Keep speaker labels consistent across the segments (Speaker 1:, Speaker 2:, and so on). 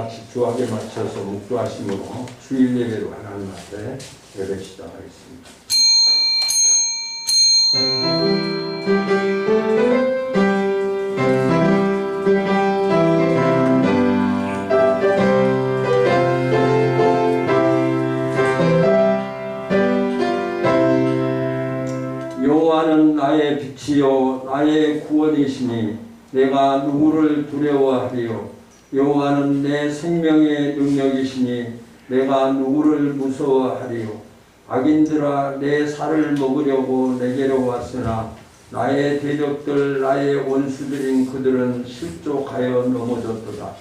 Speaker 1: 같이 주악에 맞춰서 묵주하심으로 주일 예배로 하나님 앞에 예배 시작하겠습니다. 여호와는 나의 빛이요 나의 구원이시니 내가 누구를 두려워하리요. 여호와는 내 생명의 능력이시니 내가 누구를 무서워하리요. 악인들아 내 살을 먹으려고 내게로 왔으나 나의 대적들 나의 원수들인 그들은 실족하여 넘어졌도다.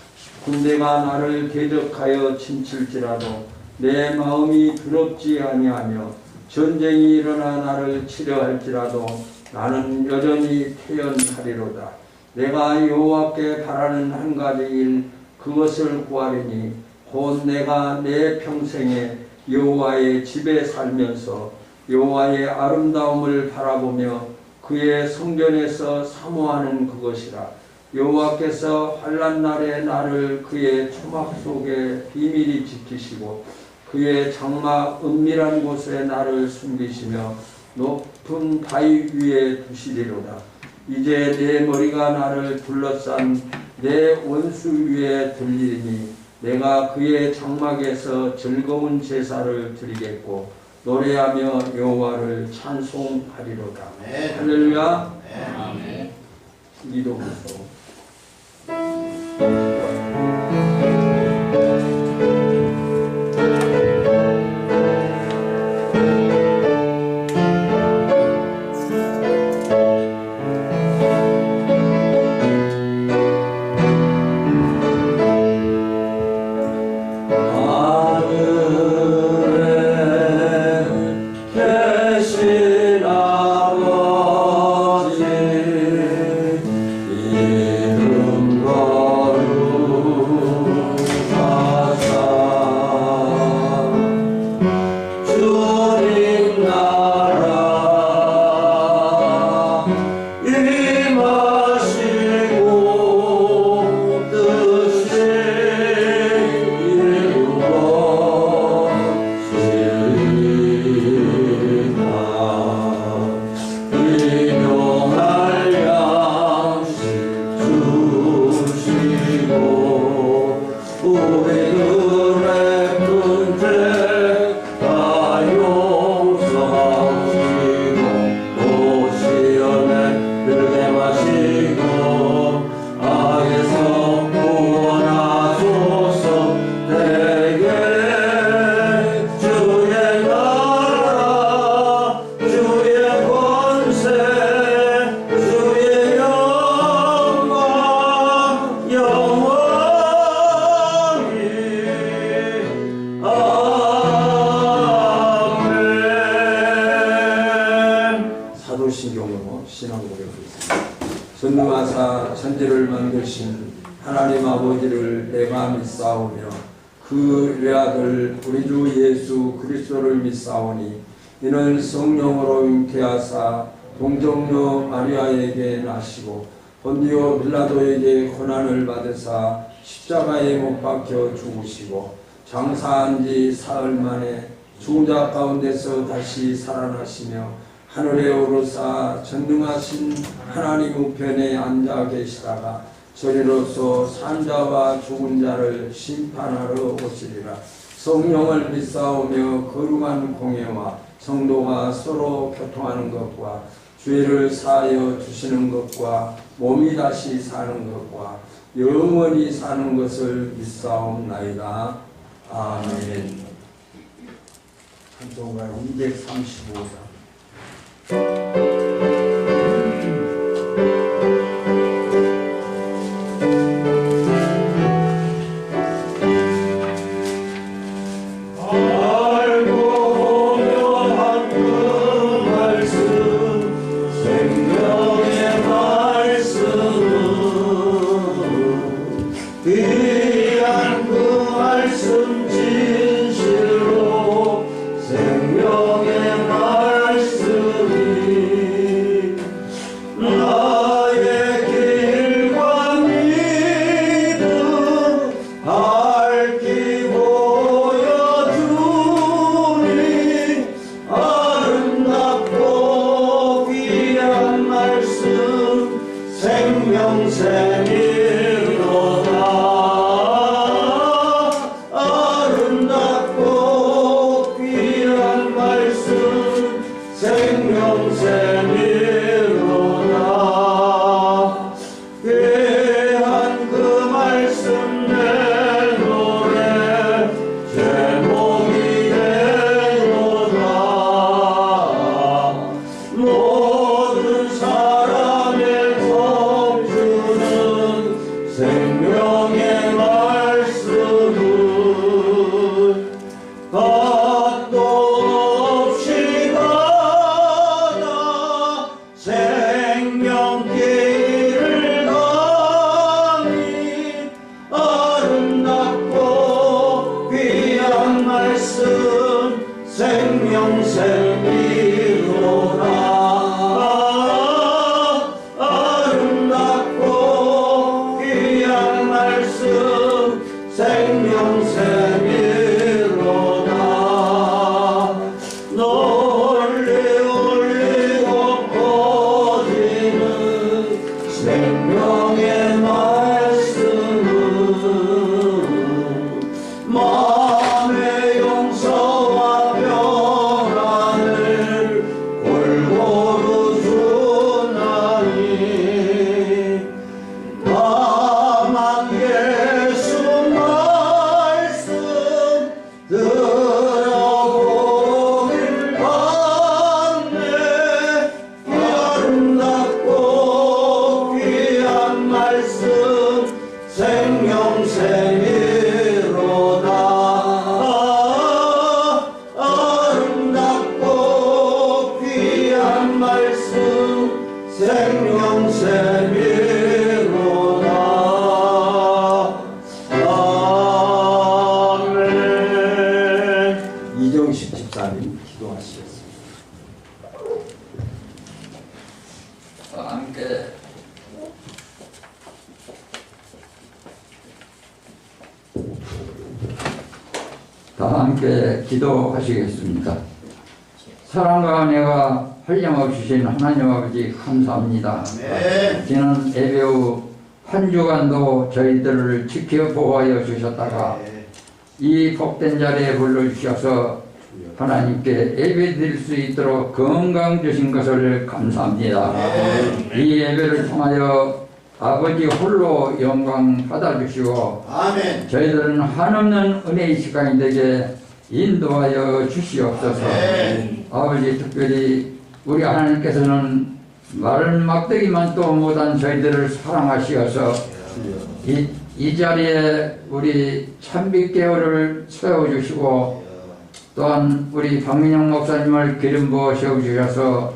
Speaker 1: 군대가 나를 대적하여 침칠지라도 내 마음이 두렵지 아니하며 전쟁이 일어나 나를 치려할지라도 나는 여전히 태연하리로다. 내가 여호와께 바라는 한 가지 일 그것을 구하리니 곧 내가 내 평생에 여호와의 집에 살면서 여호와의 아름다움을 바라보며 그의 성전에서 사모하는 그것이라. 여호와께서 환난 날에 나를 그의 초막 속에 비밀히 지키시고 그의 장막 은밀한 곳에 나를 숨기시며 높은 바위 위에 두시리로다. 이제 내 머리가 나를 둘러싼 내 원수 위에 들리니 내가 그의 장막에서 즐거운 제사를 드리겠고 노래하며 여호와를 찬송하리로다. 할렐루야. 아멘. 기도부터 전능하사 천지를 만드신 하나님 아버지를 내가 믿사오며 그 외아들 우리 주 예수 그리스도를 믿사오니 이는 성령으로 잉태하사 동정녀 마리아에게 나시고 본디오 빌라도에게 고난을 받으사 십자가에 못 박혀 죽으시고 장사한 지 사흘 만에 죽은 자 가운데서 다시 살아나시며 하늘에 오르사 전능하신 하나님 우편에 앉아 계시다가 저리로서 산자와 죽은 자를 심판하러 오시리라. 성령을 믿사오며 거룩한 공예와 성도가 서로 교통하는 것과 죄를 사하여 주시는 것과 몸이 다시 사는 것과 영원히 사는 것을 믿사옵나이다. 아멘. 찬송가 235장.
Speaker 2: 나의 길과 믿음 말씀 내 노래 제목이 되도다. 모든 사람의 덮주는 생명의 말씀은 밭도 없이 가다 생명길을 가니 아름답고 귀한 말씀 생명샘이로다. 아름답고 귀한 말씀 생명샘이로다. 널리 울리고 퍼지는 생명의 말씀은 마음의 용서와 평안을 골고루 주나니 다만 예수 말씀 들어보길 바네. 아름답고 귀한 말씀 생명샘이로다. 아름답고 귀한 말씀 생명샘이로다. 아멘.
Speaker 1: 이정식 집사님 기도하시겠습니다.
Speaker 3: 함께 다 함께 기도하시겠습니다. 사랑과 은혜가 한량없이 주신 하나님 아버지 감사합니다. 지난 예배 후 한 주간도 저희들을 지켜 보호하여 주셨다가 이 복된 자리에 불러주셔서 하나님께 예배드릴 수 있도록 건강 주신 것을 감사합니다. 이 예배를 통하여 아버지 홀로 영광 받아주시고 저희들은 한없는 은혜의 시간이 되게 인도하여 주시옵소서. 아버지 특별히 우리 하나님께서는 마른 막대기만 또 못한 저희들을 사랑하시어서 이 자리에 우리 참빛개월을 세워주시고 또한 우리 박민영 목사님을 기름 부어 세워주셔서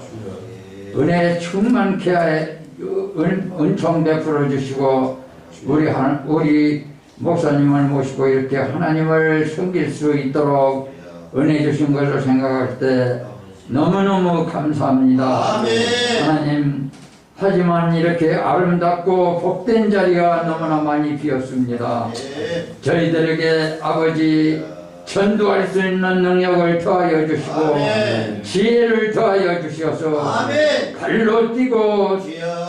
Speaker 3: 은혜 충만케 은총 베풀어 주시고 우리 목사님을 모시고 이렇게 하나님을 섬길 수 있도록 은혜 주신 것을 생각할 때 너무너무 감사합니다.
Speaker 2: 아멘.
Speaker 3: 하나님, 하지만 이렇게 아름답고 복된 자리가 너무나 많이 비었습니다. 저희들에게 아버지 전도할 수 있는 능력을 더하여 주시고
Speaker 2: 아멘.
Speaker 3: 지혜를 더하여 주셔서
Speaker 2: 아멘.
Speaker 3: 발로 뛰고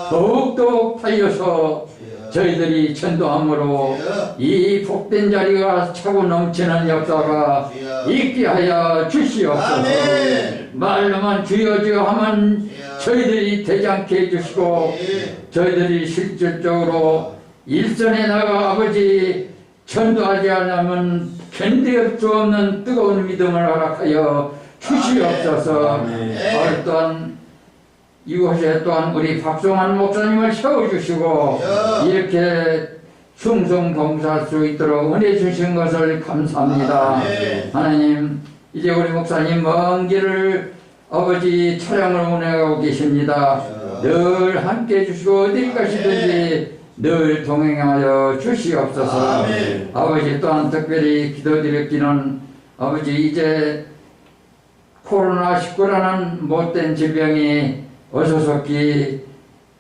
Speaker 3: 더욱더욱 달려서 저희들이 전도함으로 이 복된 자리가 차고 넘치는 역사가 있게 하여 주시옵소서.
Speaker 2: 아멘.
Speaker 3: 말로만 주여 주여 하면 저희들이 되지 않게 해주시고 저희들이 실질적으로 일선에 나가 아버지 전도하지 않으면 견딜 수 없는 뜨거운 믿음을 허락하여 주시옵소서. 또한 이곳에 또한 우리 박송환 목사님을 세워주시고 이렇게 충성 봉사할 수 있도록 은혜 주신 것을 감사합니다. 하나님, 이제 우리 목사님 먼 길을 아버지 차량을 운행하고 계십니다. 늘 함께 해주시고 어디 가시든지 늘 동행하여 주시옵소서. 아버지, 또한 특별히 기도드렸기는 아버지, 이제 코로나19라는 못된 질병이 어서속히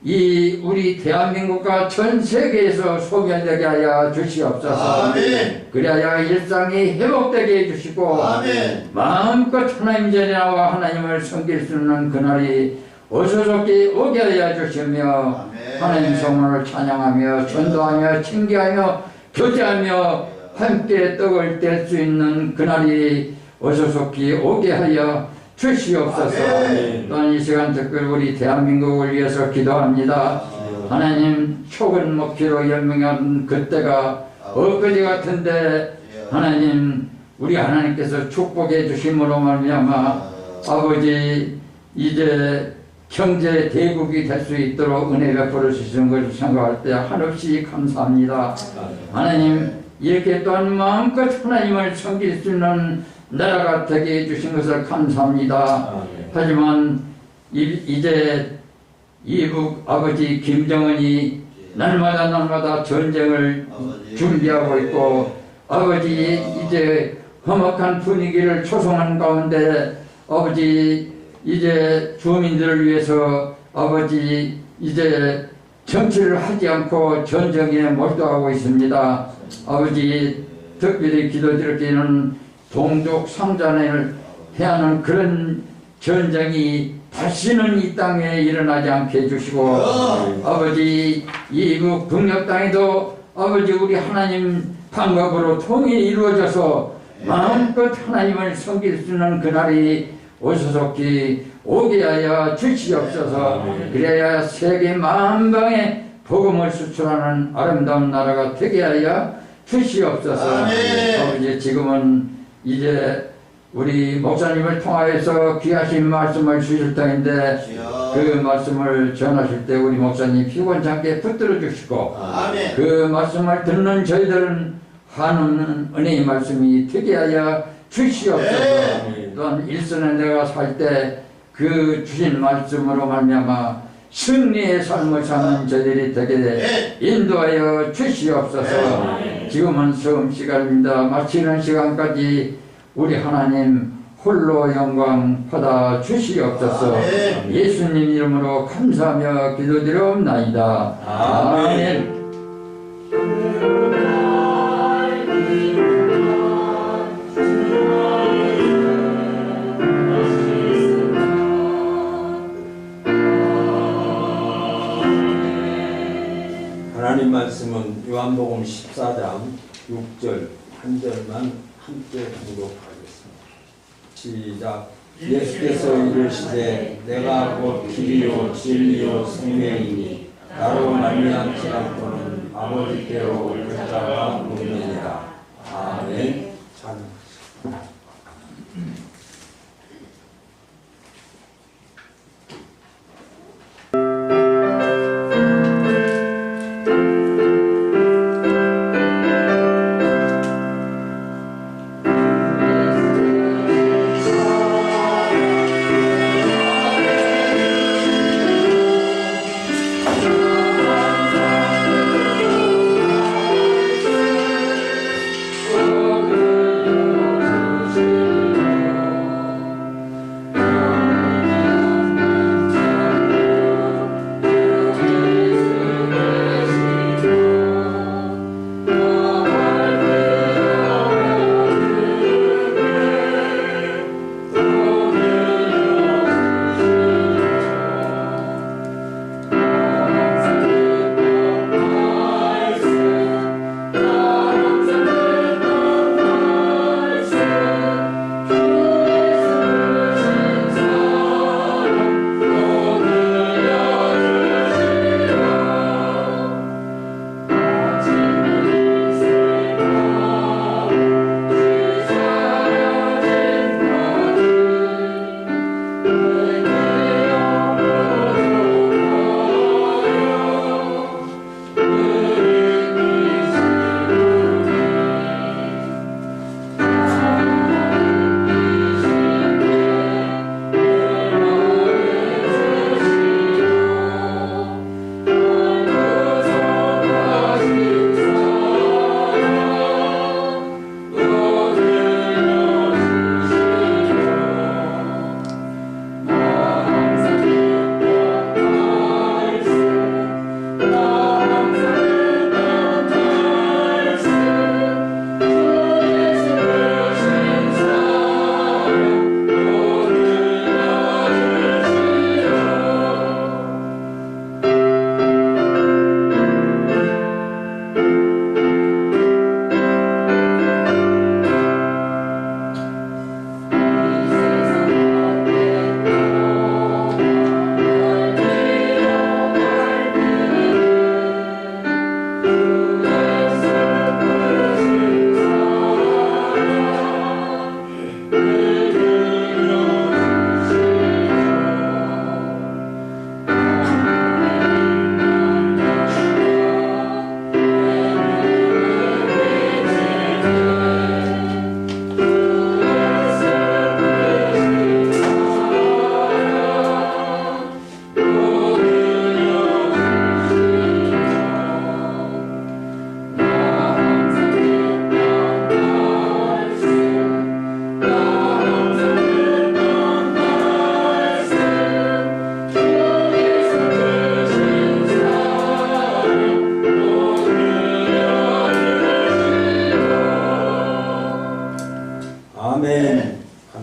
Speaker 3: 이 우리 대한민국과 전 세계에서 소멸되게 하여 주시옵소서. 그래야 일상이 회복되게 해주시고 마음껏 하나님 전에 나와 하나님을 섬길 수 있는 그날이 어서속히 오게 하여 주시며 하나님 성령을 찬양하며 전도하며 챙겨하며 교제하며 함께 떡을 뗄 수 있는 그날이 어서속히 오게 하여 주시옵소서. 또한 이 시간 특별히 우리 대한민국을 위해서 기도합니다. 하나님, 촉은 먹기로 연명한 그때가 엊그제 같은데 하나님 우리 하나님께서 축복해 주심으로 말미암아 아버지 이제 경제 대국이 될 수 있도록 은혜 베풀어 주시는 것을 생각할 때 한없이 감사합니다. 하나님 이렇게 또한 마음껏 하나님을 섬길 수 있는 나라가 되게 해주신 것을 감사합니다. 하지만 이제 이북 아버지 김정은이 날마다 전쟁을 준비하고 있고 아버지 이제 험악한 분위기를 조성한 가운데 아버지 이제 주민들을 위해서 아버지 이제 정치를 하지 않고 전쟁에 몰두하고 있습니다. 아버지 특별히 기도드리기는 동족 상잔을 해야 하는 그런 전쟁이 다시는 이 땅에 일어나지 않게 해주시고 아버지 이북 북녘 땅에도 아버지 우리 하나님 방법으로 통일이 이루어져서 마음껏 하나님을 섬길 수 있는 그날이 오소속히 오게 하여 주시옵소서. 그래야 세계 만방에 복음을 수출하는 아름다운 나라가 되게 하여 주시옵소서. 아버지 지금은 이제 우리 목사님을 통하여서 귀하신 말씀을 주실 때인데 그 말씀을 전하실 때 우리 목사님 피곤찮게 붙들어 주시고 그 말씀을 듣는 저희들은 한없는 은혜의 말씀이 되게 하여 주시옵소서. 또한 일선에 내가 살 때 그 주신 말씀으로 말미암아 승리의 삶을 사는 저희들이 되게 인도하여 주시옵소서. 지금은 수업 시간입니다. 마치는 시간까지 우리 하나님 홀로 영광 받아 주시옵소서. 예수님 이름으로 감사하며 기도드리옵나이다. 아멘.
Speaker 1: 하나님 말씀은 요한복음 14장 6절 한 절만 함께 공독하겠습니다. 시작. 예수께서 이르시되 내가 곧 길이요 진리요 생명이니 나로 말미암지 않고는 아버지께로 올 자가 없느니라. 아멘. 찬양하십니다.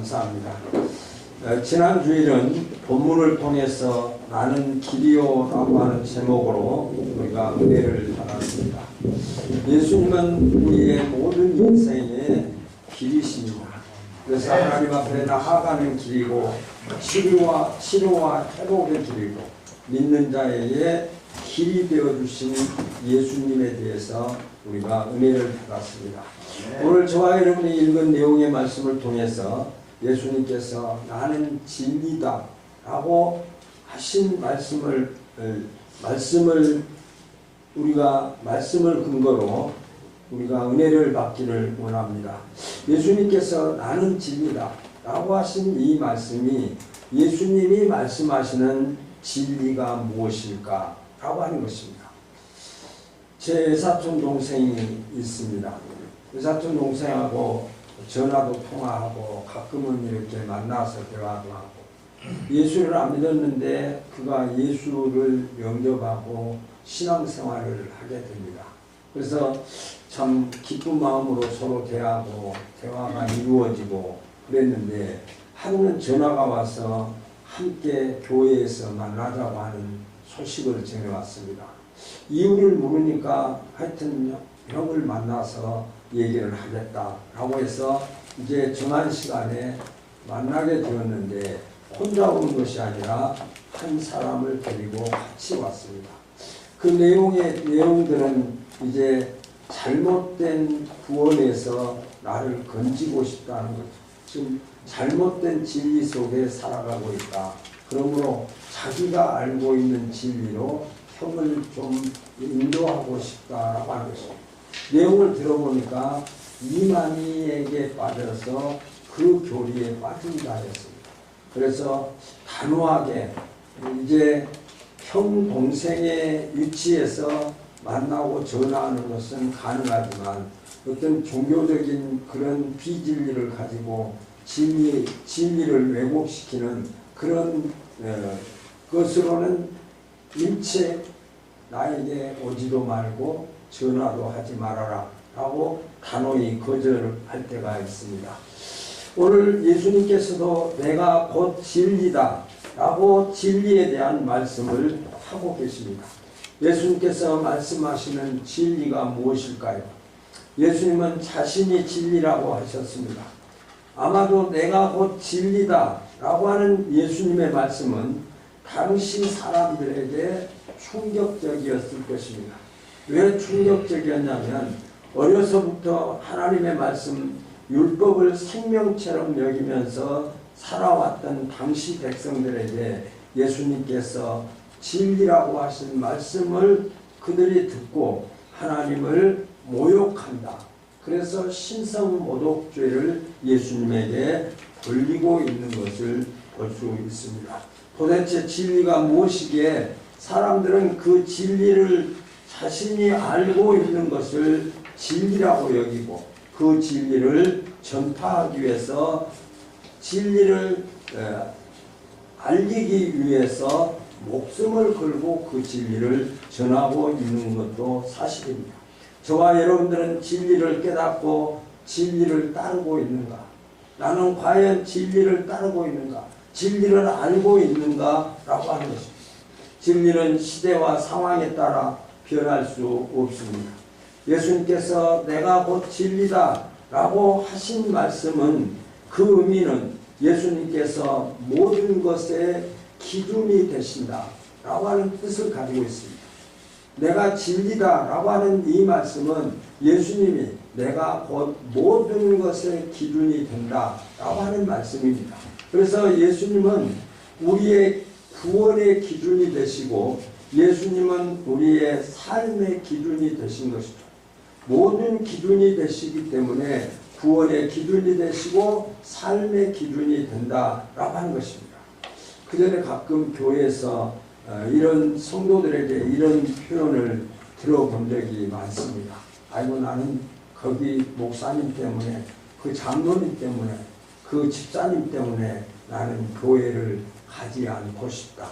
Speaker 1: 감사합니다. 지난 주일은 본문을 통해서 나는 길이요라고 하는 제목으로 우리가 은혜를 받았습니다. 예수님은 우리의 모든 인생의 길이십니다. 그래서 하나님 앞에 나아가는 길이고 치료와 회복의 길이고 믿는 자에게 길이 되어주신 예수님에 대해서 우리가 은혜를 받았습니다. 오늘 저와 여러분이 읽은 내용의 말씀을 통해서 예수님께서 나는 진리다 라고 하신 말씀을 근거로 우리가 은혜를 받기를 원합니다. 예수님께서 나는 진리다 라고 하신 이 말씀이 예수님이 말씀하시는 진리가 무엇일까 라고 하는 것입니다. 제 사촌 동생이 있습니다. 사촌 동생하고 전화도 통화하고 가끔은 이렇게 만나서 대화도 하고 예수를 안 믿었는데 그가 예수를 영접하고 신앙생활을 하게 됩니다. 그래서 참 기쁜 마음으로 서로 대하고 대화가 이루어지고 그랬는데 하루는 전화가 와서 함께 교회에서 만나자고 하는 소식을 전해왔습니다. 이유를 모르니까 하여튼 형을 만나서 얘기를 하겠다라고 해서 이제 정한 시간에 만나게 되었는데 혼자 오는 것이 아니라 한 사람을 데리고 같이 왔습니다. 그 내용들은 이제 잘못된 구원에서 나를 건지고 싶다는 거죠. 지금 잘못된 진리 속에 살아가고 있다. 그러므로 자기가 알고 있는 진리로 형을 좀 인도하고 싶다라고 하는 것입니다. 내용을 들어보니까 이만희에게 빠져서 그 교리에 빠진다 했습니다. 그래서 단호하게 이제 형 동생의 위치에서 만나고 전화하는 것은 가능하지만 어떤 종교적인 그런 비진리를 가지고 진리를 왜곡시키는 그런 것으로는 일체 나에게 오지도 말고 전화도 하지 말아라 라고 단호히 거절할 때가 있습니다. 오늘 예수님께서도 내가 곧 진리다 라고 진리에 대한 말씀을 하고 계십니다. 예수님께서 말씀하시는 진리가 무엇일까요? 예수님은 자신이 진리라고 하셨습니다. 아마도 내가 곧 진리다 라고 하는 예수님의 말씀은 당시 사람들에게 충격적이었을 것입니다. 왜 충격적이었냐면 어려서부터 하나님의 말씀 율법을 생명처럼 여기면서 살아왔던 당시 백성들에게 예수님께서 진리라고 하신 말씀을 그들이 듣고 하나님을 모욕한다. 그래서 신성모독죄를 예수님에게 돌리고 있는 것을 볼 수 있습니다. 도대체 진리가 무엇이기에 사람들은 그 진리를 자신이 알고 있는 것을 진리라고 여기고 그 진리를 전파하기 위해서 진리를 알리기 위해서 목숨을 걸고 그 진리를 전하고 있는 것도 사실입니다. 저와 여러분들은 진리를 깨닫고 진리를 따르고 있는가? 나는 과연 진리를 따르고 있는가? 진리를 알고 있는가? 라고 하는 것입니다. 진리는 시대와 상황에 따라 변할 수 없습니다. 예수님께서 내가 곧 진리다 라고 하신 말씀은 그 의미는 예수님께서 모든 것의 기준이 되신다 라고 하는 뜻을 가지고 있습니다. 내가 진리다 라고 하는 이 말씀은 예수님이 내가 곧 모든 것의 기준이 된다 라고 하는 말씀입니다. 그래서 예수님은 우리의 구원의 기준이 되시고 예수님은 우리의 삶의 기준이 되신 것이죠. 모든 기준이 되시기 때문에 구원의 기준이 되시고 삶의 기준이 된다라고 하는 것입니다. 그 전에 가끔 교회에서 이런 성도들에게 이런 표현을 들어본 적이 많습니다. 아이고 나는 거기 목사님 때문에 그 장로님 때문에 그 집사님 때문에 나는 교회를 가지 않고 싶다.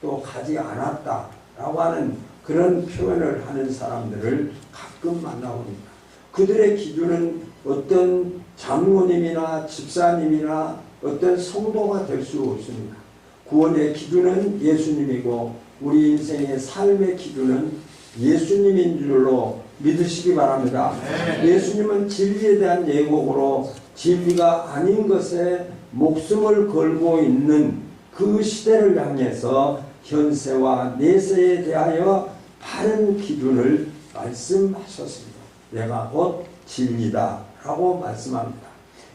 Speaker 1: 또 가지 않았다. 라고 하는 그런 표현을 하는 사람들을 가끔 만나봅니다. 그들의 기준은 어떤 장로님이나 집사님이나 어떤 성도가 될 수 없습니다. 구원의 기준은 예수님이고 우리 인생의 삶의 기준은 예수님인 줄로 믿으시기 바랍니다. 예수님은 진리에 대한 예고로 진리가 아닌 것에 목숨을 걸고 있는 그 시대를 향해서 현세와 내세에 대하여 바른 기준을 말씀하셨습니다. 내가 곧 진리다 라고 말씀합니다.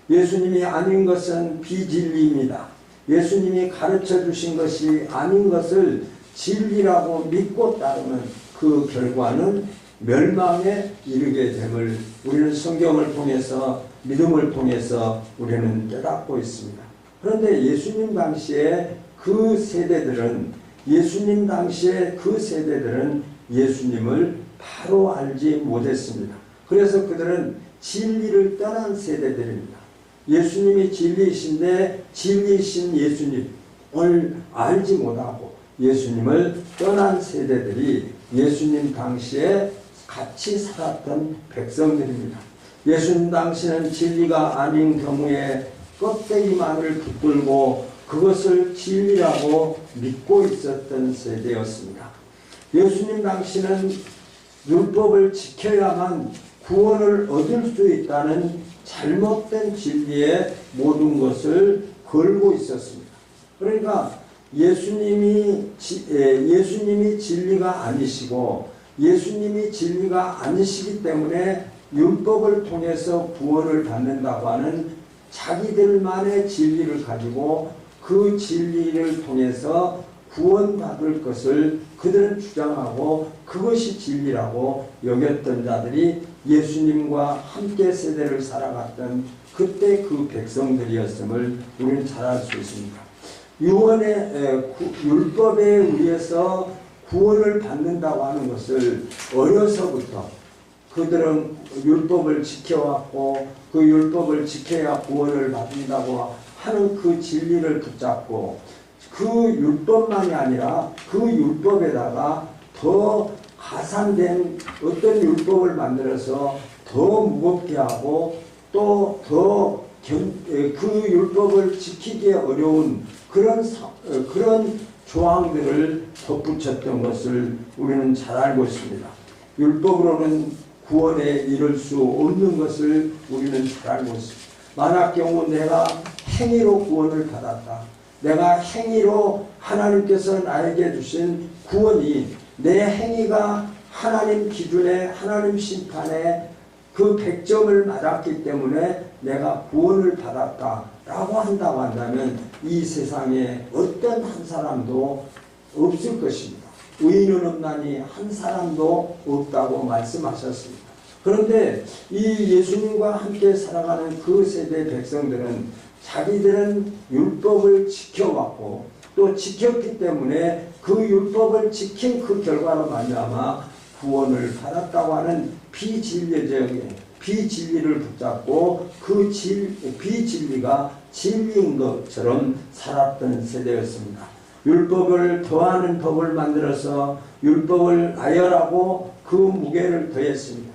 Speaker 1: 예수님이 아닌 것은 비진리입니다. 예수님이 가르쳐 주신 것이 아닌 것을 진리라고 믿고 따르면 그 결과는 멸망에 이르게 됨을 우리는 성경을 통해서 믿음을 통해서 우리는 깨닫고 있습니다. 그런데 예수님 당시에 그 세대들은 예수님을 바로 알지 못했습니다. 그래서 그들은 진리를 떠난 세대들입니다. 예수님이 진리이신데 진리이신 예수님을 알지 못하고 예수님을 떠난 세대들이 예수님 당시에 같이 살았던 백성들입니다. 예수님 당시는 진리가 아닌 경우에 껍데기만을 붙들고 그것을 진리라고 믿고 있었던 세대였습니다. 예수님 당시는 율법을 지켜야만 구원을 얻을 수 있다는 잘못된 진리에 모든 것을 걸고 있었습니다. 그러니까 예수님이 진리가 아니시고 예수님이 진리가 아니시기 때문에 율법을 통해서 구원을 받는다고 하는 자기들만의 진리를 가지고 그 진리를 통해서 구원받을 것을 그들은 주장하고 그것이 진리라고 여겼던 자들이 예수님과 함께 세대를 살아갔던 그때 그 백성들이었음을 우리는 잘 알 수 있습니다. 율법에 의해서 구원을 받는다고 하는 것을 어려서부터 그들은 율법을 지켜왔고 그 율법을 지켜야 구원을 받는다고 하는 그 진리를 붙잡고 그 율법만이 아니라 그 율법에다가 더 가산된 어떤 율법을 만들어서 더 무겁게 하고 또 더 그 율법을 지키기 어려운 그런 조항들을 덧붙였던 것을 우리는 잘 알고 있습니다. 율법으로는 구원에 이를 수 없는 것을 우리는 잘 알고 있습니다. 만약 경우 내가 행위로 구원을 받았다. 내가 행위로 하나님께서 나에게 주신 구원이 내 행위가 하나님 기준에 하나님 심판에 그 100점을 맞았기 때문에 내가 구원을 받았다라고 한다고 한다면 이 세상에 어떤 한 사람도 없을 것입니다. 의인은 없나니 한 사람도 없다고 말씀하셨습니다. 그런데 이 예수님과 함께 살아가는 그 세대 백성들은 자기들은 율법을 지켜왔고 또 지켰기 때문에 그 율법을 지킨 그 결과로 말미암아 구원을 받았다고 하는 비진리를 붙잡고 그 비진리가 진리인 것처럼 살았던 세대였습니다. 율법을 더하는 법을 만들어서 율법을 나열하고 그 무게를 더했습니다.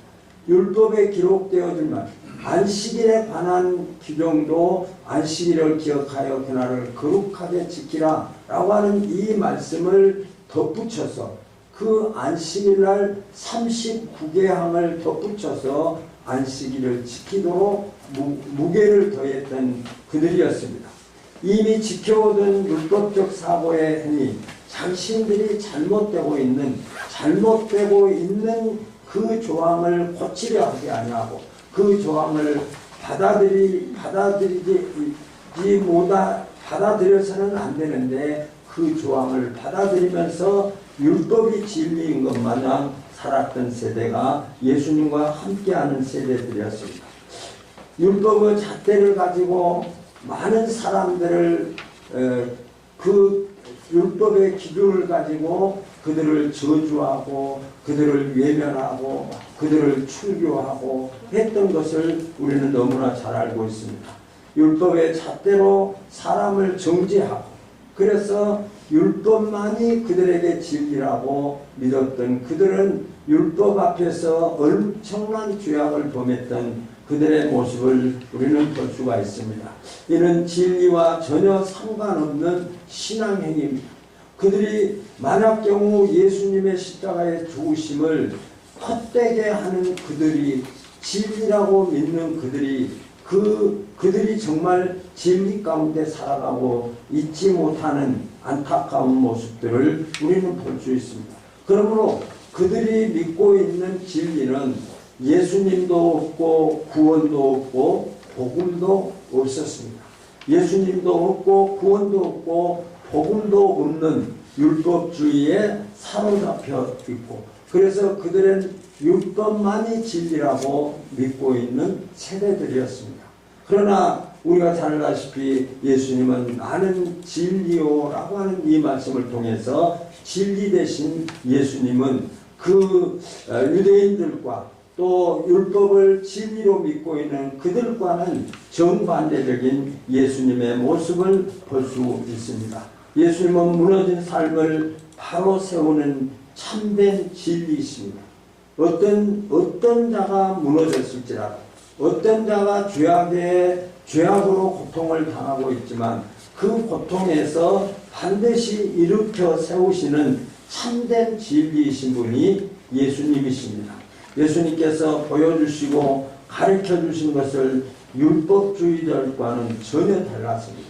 Speaker 1: 율법에 기록되어지만 안식일에 관한 규정도 안식일을 기억하여 그날을 거룩하게 지키라 라고 하는 이 말씀을 덧붙여서 그 안식일날 39계항을 덧붙여서 안식일을 지키도록 무게를 더했던 그들이었습니다. 이미 지켜오던 율법적 사고의 행위, 자신들이 잘못되고 있는 그 조항을 고치려 하지 아니하고 그 조항을 받아들여서는 안 되는데 그 조항을 받아들이면서 율법이 진리인 것 마냥 살았던 세대가 예수님과 함께하는 세대들이었습니다. 율법의 잣대를 가지고 많은 사람들을 그 율법의 기준을 가지고 그들을 저주하고 그들을 외면하고 그들을 출교하고 했던 것을 우리는 너무나 잘 알고 있습니다. 율법의 잣대로 사람을 정죄하고 그래서 율법만이 그들에게 진리라고 믿었던 그들은 율법 앞에서 엄청난 죄악을 범했던 그들의 모습을 우리는 볼 수가 있습니다. 이는 진리와 전혀 상관없는 신앙행위입니다. 그들이 만약 경우 예수님의 십자가의 죽으심을 헛되게 하는 그들이 진리라고 믿는 그들이 정말 진리 가운데 살아가고 잊지 못하는 안타까운 모습들을 우리는 볼 수 있습니다. 그러므로 그들이 믿고 있는 진리는 예수님도 없고 구원도 없고 복음도 없었습니다. 예수님도 없고 구원도 없고 복음도 없는 율법주의에 사로잡혀 있고 그래서 그들은 율법만이 진리라고 믿고 있는 세대들이었습니다. 그러나 우리가 잘 알다시피 예수님은 나는 진리요라고 하는 이 말씀을 통해서 진리 대신 예수님은 그 유대인들과 또 율법을 진리로 믿고 있는 그들과는 정반대적인 예수님의 모습을 볼 수 있습니다. 예수님은 무너진 삶을 바로 세우는 참된 진리이십니다. 어떤 자가 무너졌을지라도 어떤 자가 죄악으로 고통을 당하고 있지만 그 고통에서 반드시 일으켜 세우시는 참된 진리이신 분이 예수님이십니다. 예수님께서 보여주시고 가르쳐 주신 것을 율법주의자들과는 전혀 달랐습니다.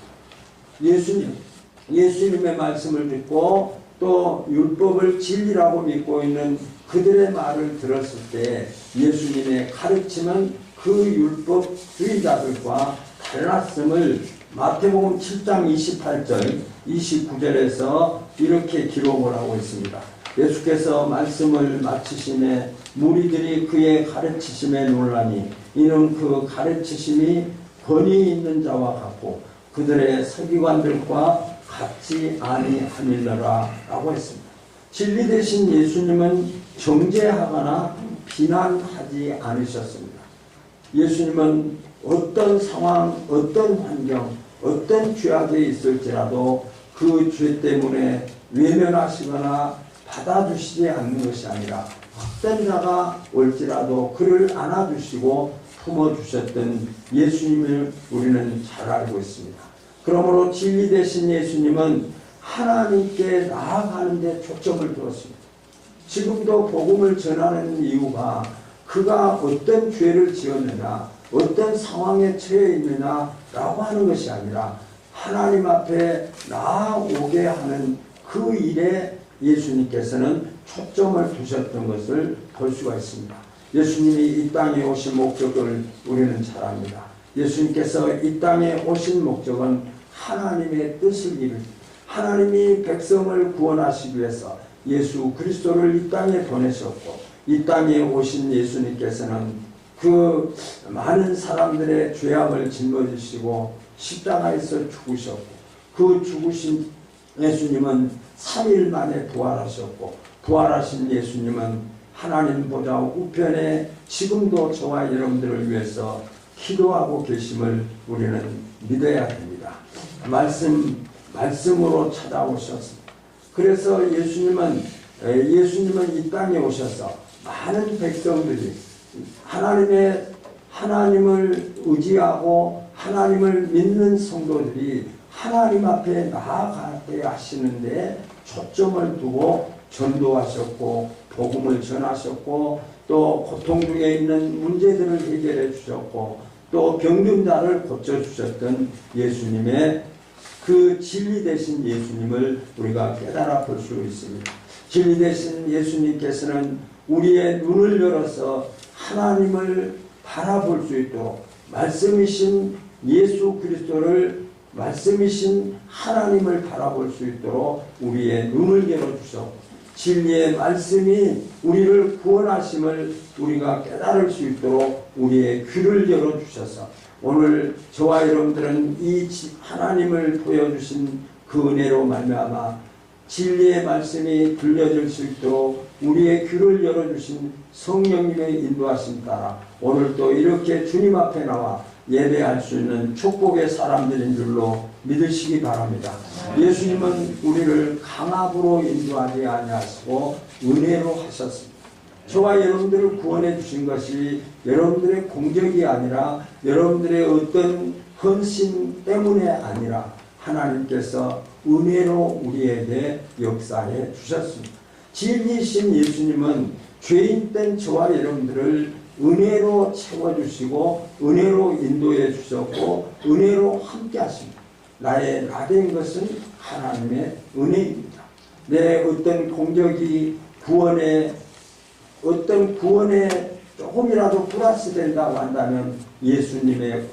Speaker 1: 예수님의 말씀을 듣고 또 율법을 진리라고 믿고 있는 그들의 말을 들었을 때 예수님의 가르침은 그 율법주의자들과 달랐음을 마태복음 7장 28절 29절에서 이렇게 기록을 하고 있습니다. 예수께서 말씀을 마치심에 무리들이 그의 가르치심에 놀라니 이는 그 가르치심이 권위 있는 자와 같고 그들의 서기관들과 같지 아니하니라 라고 했습니다. 진리 대신 예수님은 정죄하거나 비난하지 않으셨습니다. 예수님은 어떤 상황, 어떤 환경, 어떤 죄악에 있을지라도 그 죄 때문에 외면하시거나 받아주시지 않는 것이 아니라 어떤 자가 올지라도 그를 안아주시고 품어주셨던 예수님을 우리는 잘 알고 있습니다. 그러므로 진리 대신 예수님은 하나님께 나아가는 데 초점을 두었습니다. 지금도 복음을 전하는 이유가 그가 어떤 죄를 지었느냐, 어떤 상황에 처해 있느냐라고 하는 것이 아니라 하나님 앞에 나아오게 하는 그 일에 예수님께서는 초점을 두셨던 것을 볼 수가 있습니다. 예수님이 이 땅에 오신 목적을 우리는 잘 압니다. 예수님께서 이 땅에 오신 목적은 하나님의 뜻을 이루기, 하나님이 백성을 구원하시기 위해서 예수 그리스도를 이 땅에 보내셨고 이 땅에 오신 예수님께서는 그 많은 사람들의 죄악을 짊어지시고 십자가에서 죽으셨고 그 죽으신 예수님은 3일 만에 부활하셨고 부활하신 예수님은 하나님 보좌 우편에 지금도 저와 여러분들을 위해서 기도하고 계심을 우리는 믿어야 됩니다. 말씀으로 찾아오셨습니다. 그래서 예수님은 이 땅에 오셔서 많은 백성들이 하나님을 의지하고 하나님을 믿는 성도들이 하나님 앞에 나아가게 하시는데 초점을 두고 전도하셨고 복음을 전하셨고 또 고통 중에 있는 문제들을 해결해 주셨고 또 병든 자를 고쳐주셨던 예수님의 그 진리 되신 예수님을 우리가 깨달아 볼 수 있습니다. 진리 되신 예수님께서는 우리의 눈을 열어서 하나님을 바라볼 수 있도록 말씀이신 예수 그리스도를 말씀이신 하나님을 바라볼 수 있도록 우리의 눈을 열어주셨고 진리의 말씀이 우리를 구원하심을 우리가 깨달을 수 있도록 우리의 귀를 열어주셔서 오늘 저와 여러분들은 이 하나님을 보여주신 그 은혜로 말미암아 진리의 말씀이 들려질 수 있도록 우리의 귀를 열어주신 성령님의 인도하심 따라 오늘도 이렇게 주님 앞에 나와 예배할 수 있는 축복의 사람들인 줄로 믿으시기 바랍니다. 예수님은 우리를 강압으로 인도하지 아니하시고 은혜로 하셨습니다. 저와 여러분들을 구원해 주신 것이 여러분들의 공적이 아니라 여러분들의 어떤 헌신 때문에 아니라 하나님께서 은혜로 우리에게 역사해 주셨습니다. 진리이신 예수님은 죄인 된 저와 여러분들을 은혜로 채워주시고 은혜로 인도해 주셨고 은혜로 함께 하십니다. 나의 나된 것은 하나님의 은혜입니다. 내 어떤 공적이 어떤 구원에 조금이라도 플러스 된다고 한다면 예수님의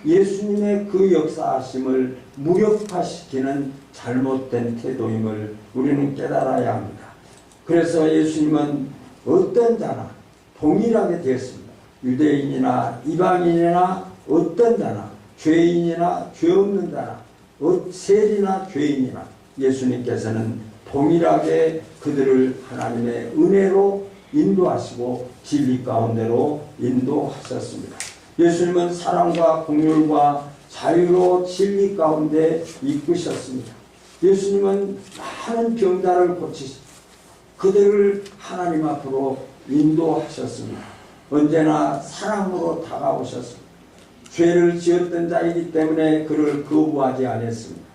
Speaker 1: 예수님의 그 역사하심을 무력화시키는 잘못된 태도임을 우리는 깨달아야 합니다. 그래서 예수님은 어떤 자나 동일하게 되었습니다. 유대인이나 이방인이나 어떤 자나 죄인이나 죄 없는 자나 세리나 죄인이나 예수님께서는 동일하게 그들을 하나님의 은혜로 인도하시고 진리 가운데로 인도하셨습니다. 예수님은 사랑과 긍휼과 자유로 진리 가운데 이끄셨습니다. 예수님은 많은 병자를 고치시고 그들을 하나님 앞으로 인도하셨습니다. 언제나 사랑으로 다가오셨습니다. 죄를 지었던 자이기 때문에 그를 거부하지 않았습니다.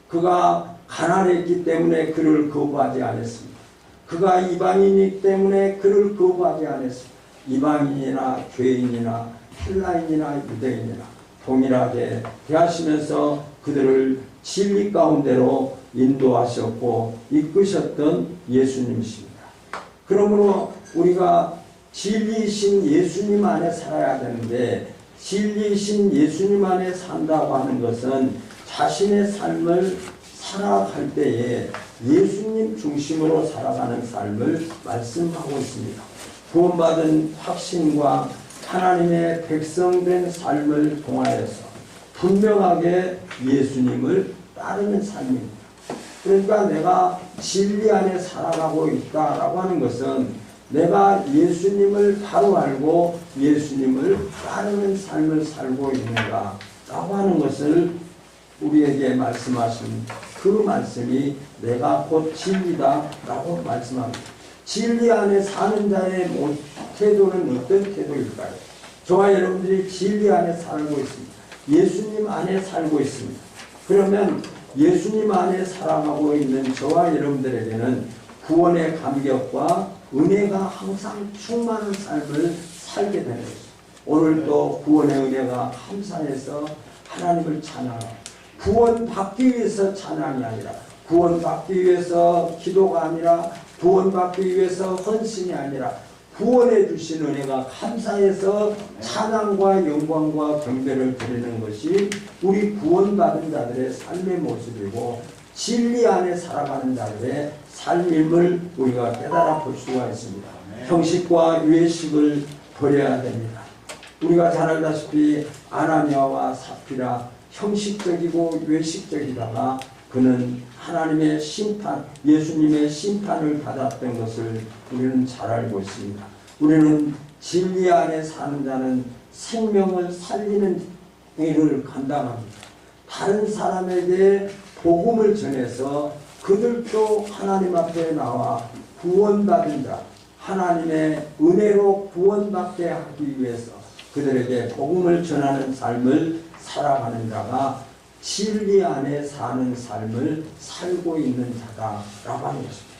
Speaker 1: 그가 가난했기 때문에 그를 거부하지 않았습니다. 그가 이방인이기 때문에 그를 거부하지 않았습니다. 이방인이나 죄인이나 헬라인이나 유대인이나 동일하게 대하시면서 그들을 진리 가운데로 인도하셨고 이끄셨던 예수님이십니다. 그러므로 우리가 진리이신 예수님 안에 살아야 되는데 진리이신 예수님 안에 산다고 하는 것은 자신의 삶을 살아갈 때에 예수님 중심으로 살아가는 삶을 말씀하고 있습니다. 구원받은 확신과 하나님의 백성된 삶을 통하여서 분명하게 예수님을 따르는 삶입니다. 그러니까 내가 진리 안에 살아가고 있다라고 하는 것은 내가 예수님을 바로 알고 예수님을 따르는 삶을 살고 있는가라고 하는 것을 우리에게 말씀하신 그 말씀이 내가 곧 진리다라고 말씀합니다. 진리 안에 사는 자의 태도는 어떤 태도일까요? 저와 여러분들이 진리 안에 살고 있습니다. 예수님 안에 살고 있습니다. 그러면 예수님 안에 살아가고 있는 저와 여러분들에게는 구원의 감격과 은혜가 항상 충만한 삶을 살게 되는 것입니다. 오늘도 구원의 은혜가 감사해서 하나님을 찬양합니다. 구원받기 위해서 찬양이 아니라 구원받기 위해서 기도가 아니라 구원받기 위해서 헌신이 아니라 구원해 주신 은혜가 감사해서 찬양과 영광과 경배를 드리는 것이 우리 구원받은 자들의 삶의 모습이고 진리 안에 살아가는 자들의 삶임을 우리가 깨달아 볼 수가 있습니다. 형식과 외식을 버려야 됩니다. 우리가 잘 알다시피 아나니아와 삽비라 형식적이고 외식적이다가 그는 하나님의 심판, 예수님의 심판을 받았던 것을 우리는 잘 알고 있습니다. 우리는 진리 안에 사는 자는 생명을 살리는 일을 감당합니다. 다른 사람에게 복음을 전해서 그들도 하나님 앞에 나와 구원받은 자, 하나님의 은혜로 구원받게 하기 위해서 그들에게 복음을 전하는 삶을 살아가는 자가 진리 안에 사는 삶을 살고 있는 자다라고 하는 것입니다.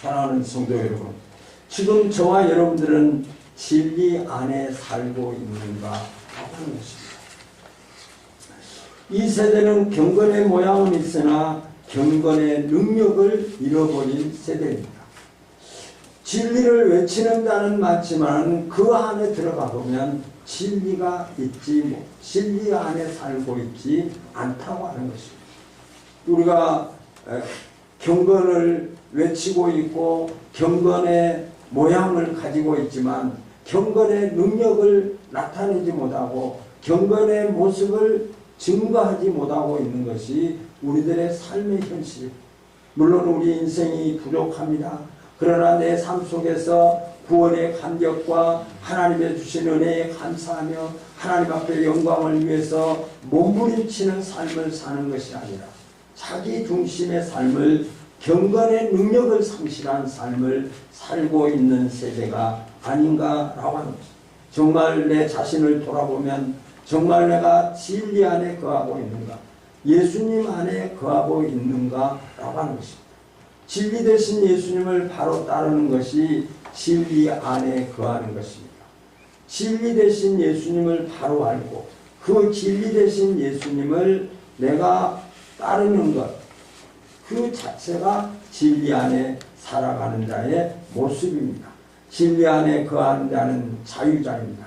Speaker 1: 사랑하는 성도 여러분, 지금 저와 여러분들은 진리 안에 살고 있는가 하는 것입니다. 이 세대는 경건의 모양은 있으나 경건의 능력을 잃어버린 세대입니다. 진리를 외치는 자는 많지만 그 안에 들어가 보면 진리가 있지 진리 안에 살고 있지 않다고 하는 것입니다. 우리가 경건을 외치고 있고 경건의 모양을 가지고 있지만 경건의 능력을 나타내지 못하고 경건의 모습을 증거하지 못하고 있는 것이 우리들의 삶의 현실입니다. 물론 우리 인생이 부족합니다. 그러나 내 삶 속에서 구원의 감격과 하나님의 주신 은혜에 감사하며 하나님 앞에 영광을 위해서 몸부림치는 삶을 사는 것이 아니라 자기 중심의 삶을, 경건의 능력을 상실한 삶을 살고 있는 세대가 아닌가라고 하는 것입니다. 정말 내 자신을 돌아보면 정말 내가 진리 안에 거하고 있는가, 예수님 안에 거하고 있는가라고 하는 것입니다. 진리 되신 예수님을 바로 따르는 것이 진리 안에 거하는 것입니다. 진리 되신 예수님을 바로 알고 그 진리 되신 예수님을 내가 따르는 것, 그 자체가 진리 안에 살아가는 자의 모습입니다. 진리 안에 거하는 자는 자유자입니다.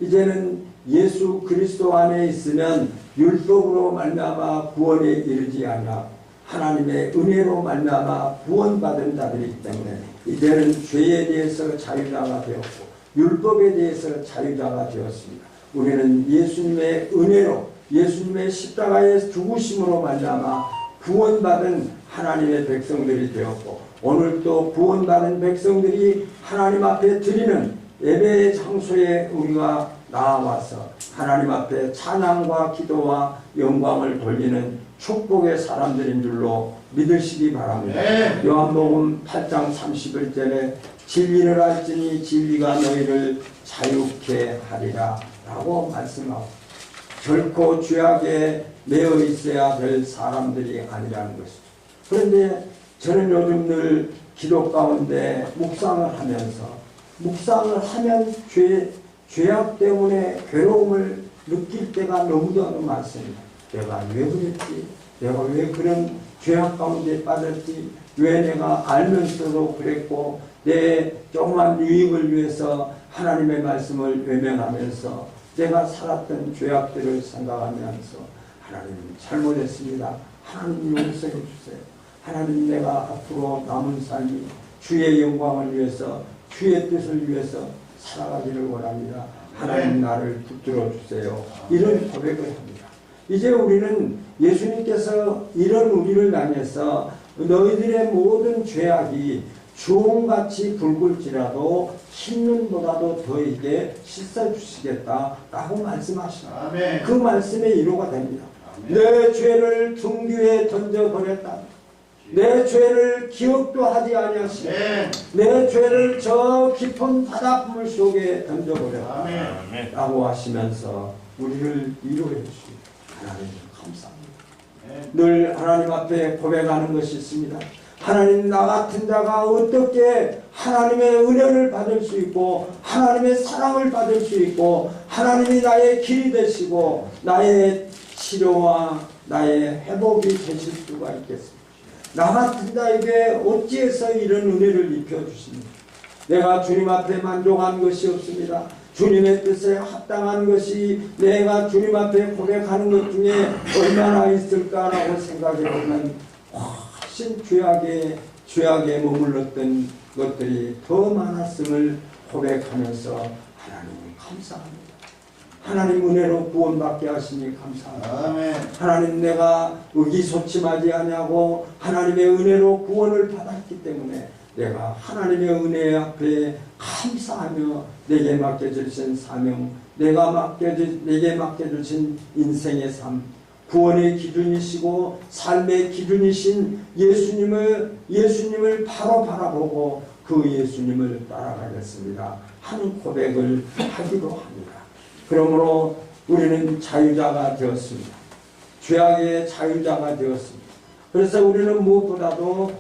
Speaker 1: 이제는 예수 그리스도 안에 있으면 율법으로 말미암아 구원에 이르지 아니하고 하나님의 은혜로 말미암아 구원받은 자들이기 때문에 이제는 죄에 대해서 자유자가 되었고 율법에 대해서 자유자가 되었습니다. 우리는 예수님의 은혜로, 예수님의 십자가의 죽으심으로 말미암아 구원받은 하나님의 백성들이 되었고 오늘 또 구원받은 백성들이 하나님 앞에 드리는 예배의 장소에 우리가 나와서 하나님 앞에 찬양과 기도와 영광을 돌리는 축복의 사람들인 줄로 믿으시기 바랍니다. 요한복음 8장 31절에 진리를 알지니 진리가 너희를 자유케 하리라 라고 말씀하고 결코 죄악에 매여 있어야 될 사람들이 아니라는 것이죠. 그런데 저는 요즘 늘 기도 가운데 묵상을 하면서 묵상을 하면 죄악 때문에 괴로움을 느낄 때가 너무도 많습니다. 내가 왜 그랬지? 내가 왜 그런 죄악 가운데 빠졌지? 왜 내가 알면서도 그랬고 내 조그만 유익을 위해서 하나님의 말씀을 외면하면서 내가 살았던 죄악들을 생각하면서 하나님 잘못했습니다. 하나님 용서해 주세요. 하나님 내가 앞으로 남은 삶이 주의 영광을 위해서 주의 뜻을 위해서 살아가기를 원합니다. 하나님 나를 붙들어 주세요. 이런 고백을 합니다. 이제 우리는 예수님께서 이런 우리를 향해서 너희들의 모든 죄악이 주홍같이 붉을지라도 흰눈보다도 더이게 씻어주시겠다라고 말씀하시다. 그 말씀의 이루가 됩니다. 내 죄를 등 뒤에 던져버렸다. 내 죄를 기억도 하지 아니하시고 내 죄를 저 깊은 바닷물 속에 던져버렸다 라고 하시면서 우리를 위로해 주십니다. 하나님 감사합니다. 늘 하나님 앞에 고백하는 것이 있습니다. 하나님 나 같은 자가 어떻게 하나님의 은혜를 받을 수 있고 하나님의 사랑을 받을 수 있고 하나님이 나의 길이 되시고 나의 치료와 나의 회복이 되실 수가 있겠습니까? 나 같은 자에게 어찌해서 이런 은혜를 입혀주십니까? 내가 주님 앞에 만족한 것이 없습니다. 주님의 뜻에 합당한 것이 내가 주님 앞에 고백하는 것 중에 얼마나 있을까라고 생각해보면 훨씬 죄악에 머물렀던 것들이 더 많았음을 고백하면서 하나님 감사합니다. 하나님 은혜로 구원받게 하시니 감사합니다. 아멘. 하나님 내가 의기소침하지 아니하고 하나님의 은혜로 구원을 받았기 때문에 내가 하나님의 은혜 앞에 감사하며 내게 맡겨주신 사명, 내게 맡겨주신 인생의 삶, 구원의 기준이시고 삶의 기준이신 예수님을 바로 바라보고 그 예수님을 따라가겠습니다 하는 고백을 하기도 합니다. 그러므로 우리는 자유자가 되었습니다. 죄악의 자유자가 되었습니다. 그래서 우리는 무엇보다도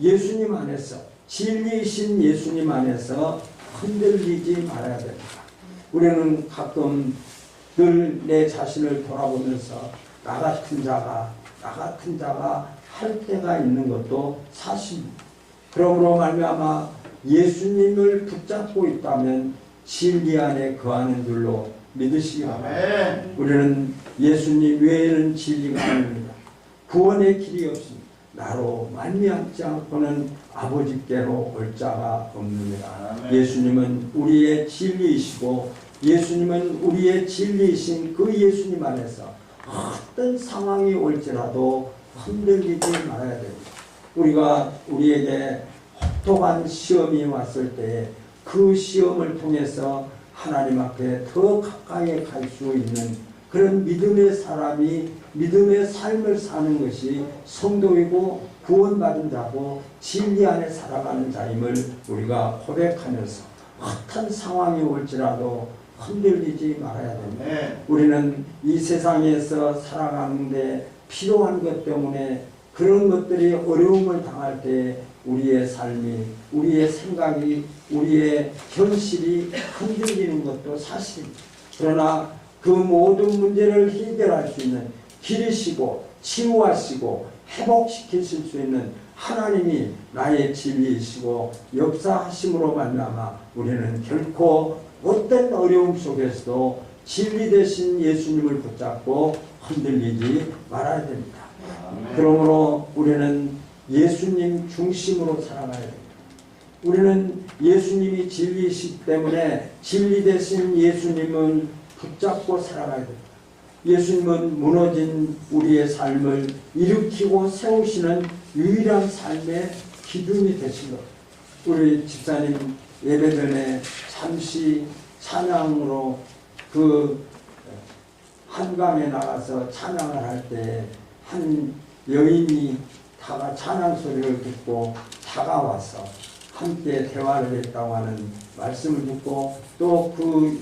Speaker 1: 예수님 안에서, 진리이신 예수님 안에서 흔들리지 말아야 됩니다. 우리는 가끔 늘 내 자신을 돌아보면서 나 같은 자가 할 때가 있는 것도 사실입니다. 그러므로 말미암아 예수님을 붙잡고 있다면 진리 안에 거하는 줄로 믿으시기 바랍니다. 우리는 예수님 외에는 진리가 아닙니다. 구원의 길이 없습니다. 나로 말미암지 않고는 아버지께로 올 자가 없느니라. 예수님은 우리의 진리이시고 예수님은 우리의 진리이신 그 예수님 안에서 어떤 상황이 올지라도 흔들리지 말아야 됩니다. 우리가 우리에게 혹독한 시험이 왔을 때 그 시험을 통해서 하나님 앞에 더 가까이 갈 수 있는 그런 믿음의 사람이 믿음의 삶을 사는 것이 성도이고 구원받은 자고 진리 안에 살아가는 자임을 우리가 고백하면서 어떤 상황이 올지라도 흔들리지 말아야 됩니다. 우리는 이 세상에서 살아가는데 필요한 것 때문에 그런 것들이 어려움을 당할 때 우리의 삶이, 우리의 생각이, 우리의 현실이 흔들리는 것도 사실입니다. 그러나 그 모든 문제를 해결할 수 있는 길이시고 치유하시고 회복시키실 수 있는 하나님이 나의 진리이시고 역사하심으로 말미암아 우리는 결코 어떤 어려움 속에서도 진리 되신 예수님을 붙잡고 흔들리지 말아야 됩니다. 그러므로 우리는 예수님 중심으로 살아가야 됩니다. 우리는 예수님이 진리이시기 때문에 진리 되신 예수님을 붙잡고 살아가야 됩니다. 예수님은 무너진 우리의 삶을 일으키고 세우시는 유일한 삶의 기둥이 되신 것. 우리 집사님 예배 전에 잠시 찬양으로 그 한강에 나가서 찬양을 할 때 한 여인이 찬양 소리를 듣고 다가와서 함께 대화를 했다고 하는 말씀을 듣고 또 그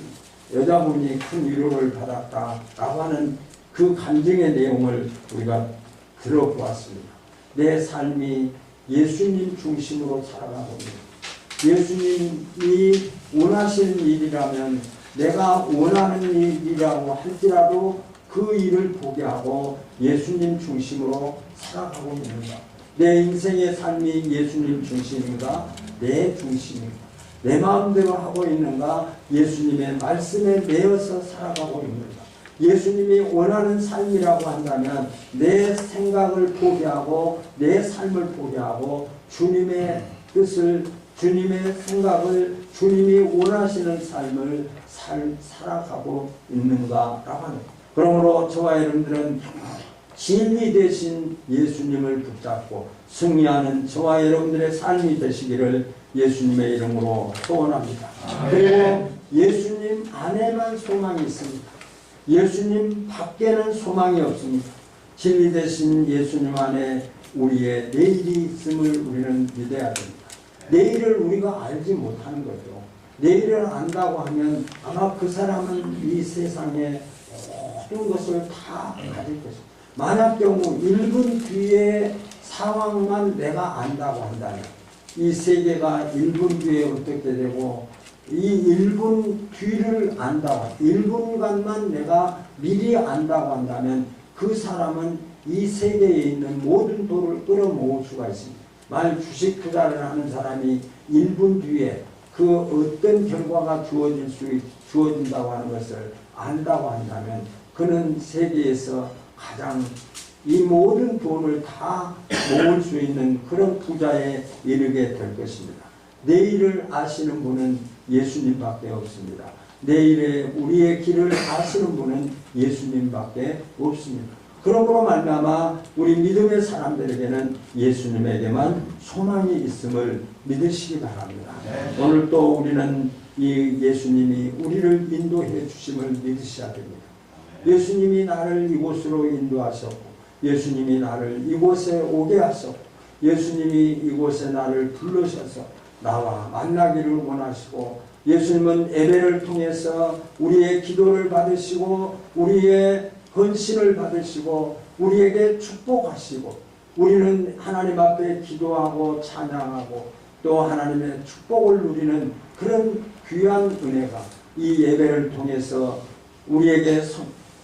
Speaker 1: 여자분이 큰 위로를 받았다라고 하는 그 감정의 내용을 우리가 들어보았습니다. 내 삶이 예수님 중심으로 살아가고 있는 예수님이 원하시는 일이라면 내가 원하는 일이라고 할지라도 그 일을 포기하고 예수님 중심으로 살아가고 있는가? 내 인생의 삶이 예수님 중심인가? 내 중심인가? 내 마음대로 하고 있는가? 예수님의 말씀에 매여서 살아가고 있는가? 예수님이 원하는 삶이라고 한다면 내 생각을 포기하고 내 삶을 포기하고 주님의 뜻을, 주님의 생각을, 주님이 원하시는 삶을 살아가고 있는가라고 하는 것. 그러므로 저와 여러분들은 진리 되신 예수님을 붙잡고 승리하는 저와 여러분들의 삶이 되시기를 예수님의 이름으로 소원합니다. 그리고 예수님 안에만 소망이 있습니다. 예수님 밖에는 소망이 없습니다. 진리 되신 예수님 안에 우리의 내일이 있음을 우리는 믿어야 됩니다. 내일을 우리가 알지 못하는 거죠. 내일을 안다고 하면 아마 그 사람은 이 세상에 모든 것을 다 가질 것입니다. 만약 경우 1분 뒤의 상황만 내가 안다고 한다면 이 세계가 1분 뒤에 어떻게 되고 이 1분 뒤를 안다고 1분간만 내가 미리 안다고 한다면 그 사람은 이 세계에 있는 모든 돈을 끌어모을 수가 있습니다. 만약 주식 투자를 하는 사람이 1분 뒤에 그 어떤 결과가 주어진다고 하는 것을 안다고 한다면 그는 세계에서 가장 이 모든 돈을 다 모을 수 있는 그런 부자에 이르게 될 것입니다. 내일을 아시는 분은 예수님밖에 없습니다. 내일의 우리의 길을 아시는 분은 예수님밖에 없습니다. 그러므로 말미암아 우리 믿음의 사람들에게는 예수님에게만 소망이 있음을 믿으시기 바랍니다. 오늘 또 우리는 이 예수님이 우리를 인도해 주심을 믿으셔야 됩니다. 예수님이 나를 이곳으로 인도하셨고 예수님이 나를 이곳에 오게 하셨고 예수님이 이곳에 나를 부르셔서 나와 만나기를 원하시고 예수님은 예배를 통해서 우리의 기도를 받으시고 우리의 헌신을 받으시고 우리에게 축복하시고 우리는 하나님 앞에 기도하고 찬양하고 또 하나님의 축복을 누리는 그런 귀한 은혜가 이 예배를 통해서 우리에게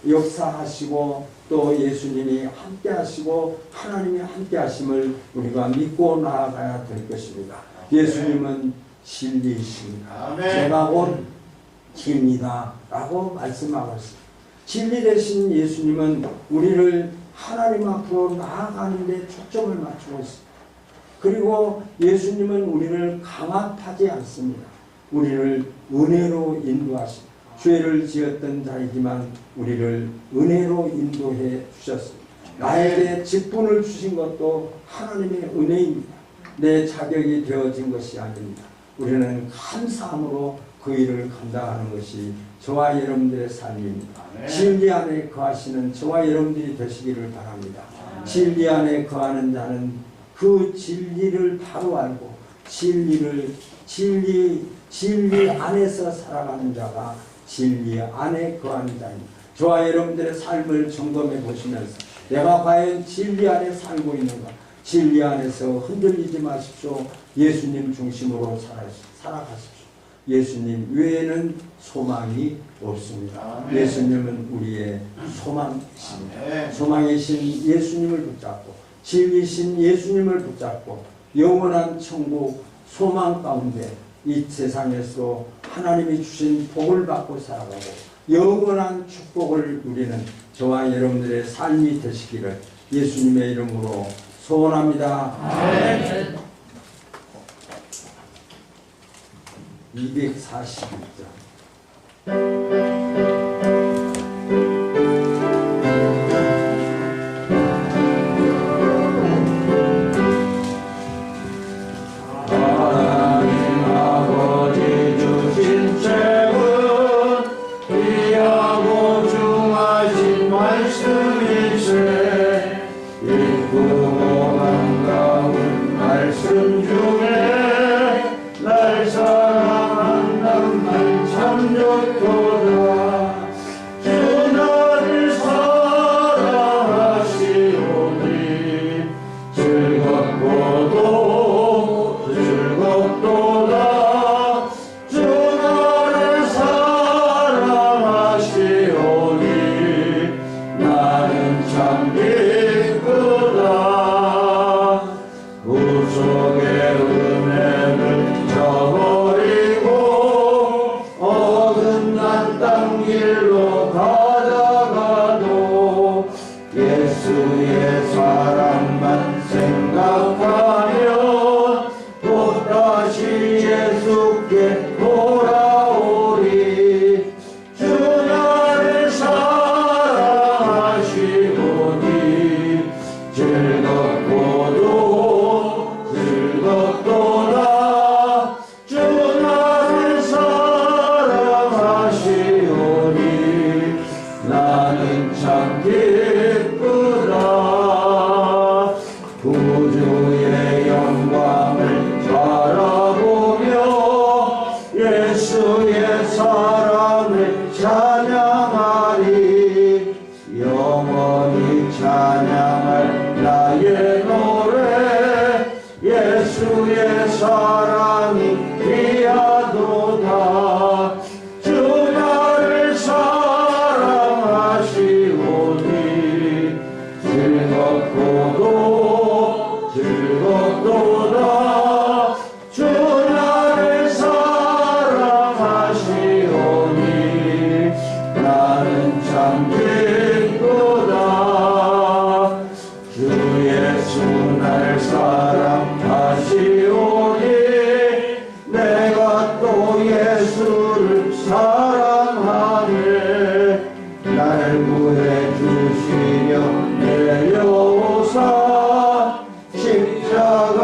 Speaker 1: 역사하시고 또 예수님이 함께 하시고 하나님이 함께 하심을 우리가 믿고 나아가야 될 것입니다. 예수님은 진리이십니다. 제가 곧 진리다 라고 말씀하고 있습니다. 진리 되신 예수님은 우리를 하나님 앞으로 나아가는 데 초점을 맞추고 있습니다. 그리고 예수님은 우리를 강압하지 않습니다. 우리를 은혜로 인도하십니다. 죄를 지었던 자이지만 우리를 은혜로 인도해 주셨습니다. 나에게 직분을 주신 것도 하나님의 은혜입니다. 내 자격이 되어진 것이 아닙니다. 우리는 감사함으로 그 일을 감당하는 것이 저와 여러분들의 삶입니다. 진리 안에 거하시는 저와 여러분들이 되시기를 바랍니다. 진리 안에 거하는 자는 그 진리를 바로 알고 진리 안에서 살아가는 자가 진리 안에 거하는 자입니다. 저와 여러분들의 삶을 점검해 보시면서 내가 과연 진리 안에 살고 있는가? 진리 안에서 흔들리지 마십시오. 예수님 중심으로 살아가십시오. 예수님 외에는 소망이 없습니다. 예수님은 우리의 소망이십니다. 소망이신 예수님을 붙잡고 진리신 예수님을 붙잡고 영원한 천국 소망 가운데 이 세상에서 하나님이 주신 복을 받고 살아가고 영원한 축복을 누리는 저와 여러분들의 삶이 되시기를 예수님의 이름으로 소원합니다. 아멘. 241장
Speaker 4: 즐겁도다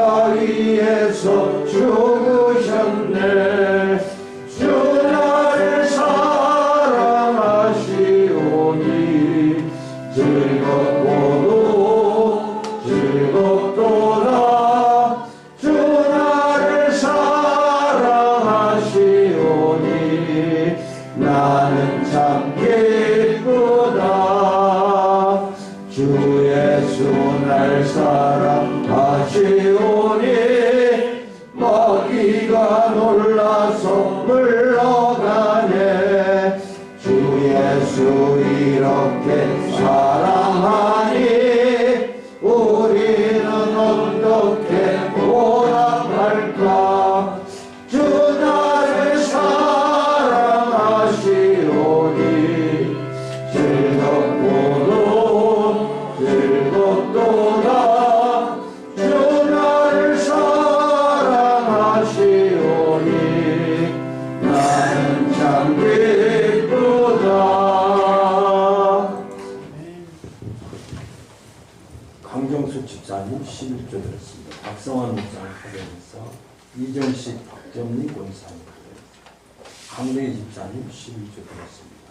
Speaker 1: 11조 드렸습니다. 박성환 목사님 가정에서 이정식 박정민 권사님 가정에서 강대희 집사님 11조 드렸습니다.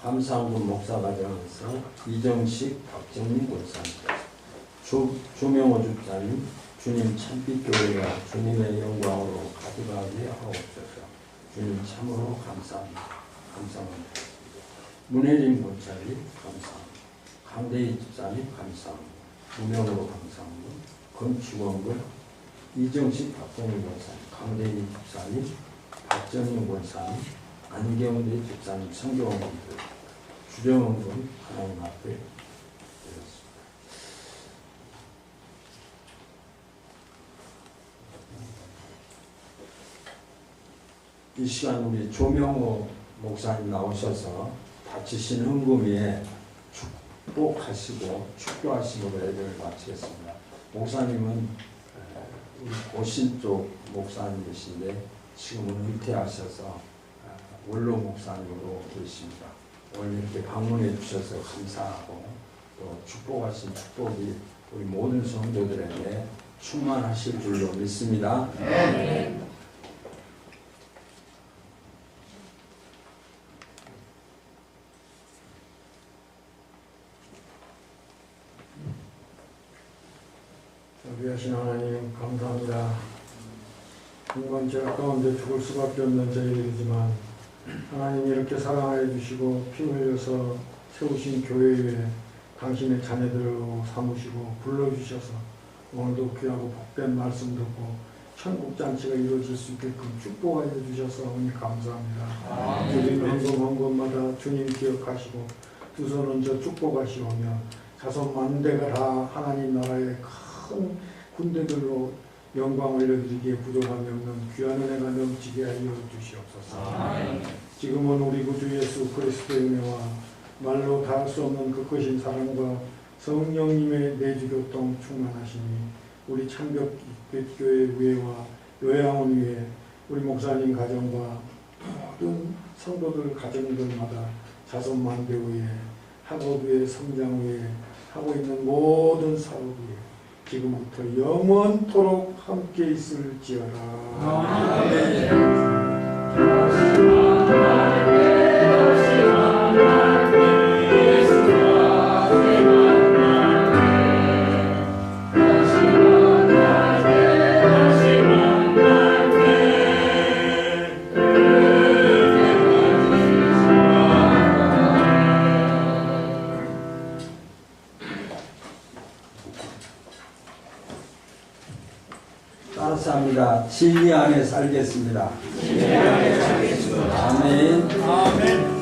Speaker 1: 감사원군 목사 가정에서 이정식 박정민 권사님 조명호 집사님 주님 참빛교회가 주님의 영광으로 가득하게 하옵소서. 주님 참으로 감사합니다. 감사합니다. 문혜림 권사님 감사합니다. 강대희 집사님 감사합니다. 무명으로 감사합니다. 건축원군 이정식 박정민 권사님 강대희 집사님 박정민 권사님 안경대 집사님 성경원군들 주정원군 하나님 앞에 드렸습니다. 이 시간 우리 조명호 목사님 나오셔서 다치신 흥금위에 축복하시고 축도하심으로 예배를 마치겠습니다. 목사님은 우리 고신 쪽 목사님이신데 지금은 은퇴하셔서 원로 목사님으로 계십니다. 오늘 이렇게 방문해 주셔서 감사하고 또 축복하신 축복이 우리 모든 성도들에게 충만하실 줄로 믿습니다. 네.
Speaker 4: 위하신 하나님 감사합니다. 인간 죄악 가운데 죽을 수밖에 없는 저희들이지만 하나님 이렇게 사랑하여 주시고 피 흘려서 세우신 교회에 당신의 자녀들로 삼으시고 불러주셔서 오늘도 귀하고 복된 말씀 듣고 천국잔치가 이루어질 수 있게끔 축복하여 주셔서 어머니 감사합니다. 주님 한 것마다 주님 기억하시고 두 손 얹어 축복하시오며 자손 만대가 다 하나님 나라의 큰 군대들로 영광 올려드리기에 부족함이 없는 귀한 은혜가 넘치게 하여 주시옵소서. 지금은 우리 구주 예수 그리스도의 은혜와 말로 다할 수 없는 그 크신 사랑과 성령님의 내주교통 충만하시니 우리 참벽교회 위에와 요양원 위에 우리 목사님 가정과 모든 성도들 가정들마다 자손 만대 위에 학업 위에 성장 위에 하고 있는 모든 사업 위에 지금부터 영원토록 함께 있을지어다. 아멘.
Speaker 1: 따뜻합니다. 진리 안에 살겠습니다.